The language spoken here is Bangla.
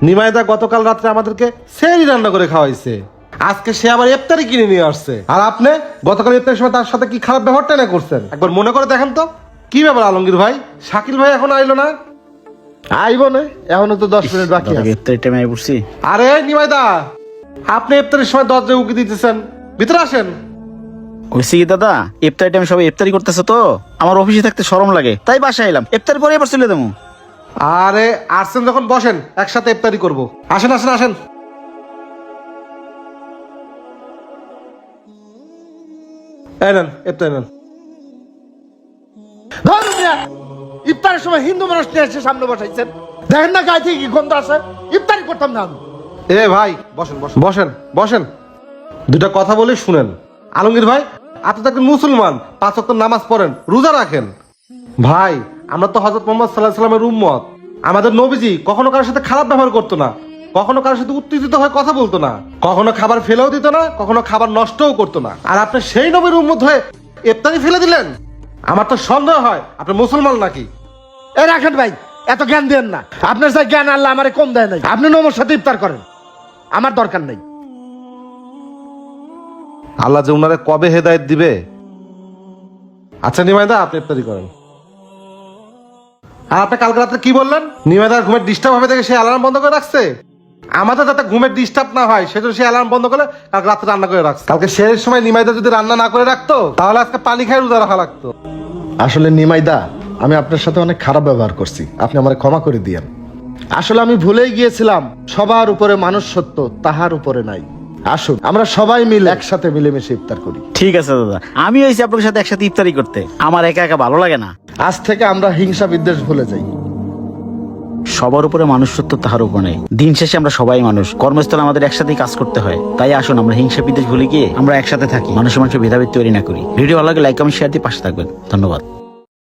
নিমাইদা গতকাল রাত্রে আমাদেরকে সেহরি রান্না করে খাওয়াইছে, আজকে সে আবার ইফতারি কিনে নিয়ে আসছে। আর আপনি গতকাল ইফতারের সময় তার সাথে কি খারাপ ব্যবহারটা না করছেন, একবার মনে করে দেখেন তো। কি ব্যাপার আলমগীর ভাই, শাকিল ভাই এখন আইলো না? আইবো না, এখনো তো 10 মিনিট বাকি আছে। ইফতারের টাইমে আই পড়ছি। আরে নিমাইদা, আপনি ইফতারের সময় দরজায় উকি দিতেছেন, ভিতরে আসেন। হইছে কি দাদা, ইফতারের টাইমে সবাই ইফতারি করতেছে তো আমার অফিসে থাকতে শরম লাগে, তাই বাসায় এলাম। ইফতার পরে এবার চলে দেবো। আরে আসছেন যখন বসেন, একসাথে ইফতারি করবো। আসেন আসেন আসেন। এই নেন ইফতারি নেন। ইফতারের সময় হিন্দু মানুষ নিয়ে এসে সামনে বসাইছেন, দেখেন না গায়ে থেকে কি গন্ধ আসে? ইফতারি করতাম না আমি। এ ভাই বসেন বসেন বসেন বসেন, দুটা কথা বলে শুনেন। আলমগীর ভাই, আপনি তো একজন মুসলমান, 5 ওয়াক্ত নামাজ পড়েন, রোজা রাখেন। ভাই আমরা তো হযরত মুহাম্মদ সাল্লাল্লাহু আলাইহি ওয়াসাল্লামের উম্মত। আমাদের নবীজি কখনো কারোর সাথে খারাপ ব্যবহার করতো না, কখনো কারোর সাথে উত্তেজিত হয়ে কথা বলতো না, কখনো খাবার ফেলেও দিত না, কখনো খাবার নষ্টও করতো না। আর আপনি সেই নবীর উম্মত হয়ে ইফতারি ফেলে দিলেন? আমার তো সন্দেহ হয় আপনি মুসলমান নাকি। এ রাখেন ভাই, এত জ্ঞান দেন না। আপনার সাথে জ্ঞান আল্লাহ আমারে কম দেয় নাই। আপনি নমর সাথে ইফতার করেন, আমার দরকার নাই। আল্লাহ যে উনারে কবে হেদায়েত দিবে। আচ্ছা নিমাইদা, আপনি ইফতারি করেন। আর আপনি কালকে রাতে কি বললেন, নিমাইদার ঘুমের ডিস্টার্ব হবে দেখে সে অ্যালার্ম বন্ধ করে রাখছে? আমাদের যাতে ঘুমের ডিস্টার্ব না হয় সেজন্য সে অ্যালার্ম বন্ধ করে কালকে রাতে রান্না করে রাখছে। কালকে শেষের সময় নিমাইদা যদি রান্না না করে রাখতো তাহলে আজকে পানি খাই রোজা রাখা লাগতো। আসলে নিমাইদা, আমি আপনার সাথে অনেক খারাপ ব্যবহার করছি, আপনি আমারে ক্ষমা করে দিয়েন। আসলে আমি ভুলেই গিয়েছিলাম, সবার উপরে মানুষ সত্য, তাহার উপরে নাই। আসুন আমরা সবাই মিলে একসাথে মিলেমিশে ইফতার করি। ঠিক আছে দাদা, আমি হয়েছি আপনার সাথে একসাথে ইফতারি করতে, আমার একা একা ভালো লাগে না। আজ থেকে আমরা হিংসা বিদ্বেষ ভুলে যাই। সবার উপরে মানুষ সত্য, তাহার উপর নেই। দিন শেষে আমরা সবাই মানুষ, কর্মস্থলে আমাদের একসাথেই কাজ করতে হয়। তাই আসুন আমরা হিংসা বিদ্বেষ ভুলে গিয়ে আমরা একসাথে থাকি, মানুষের ভেদাভেদ তৈরি না করি। ভিডিও ভালো লাগে লাইক কমেন্ট শেয়ার দিয়ে পাশে থাকবেন। ধন্যবাদ।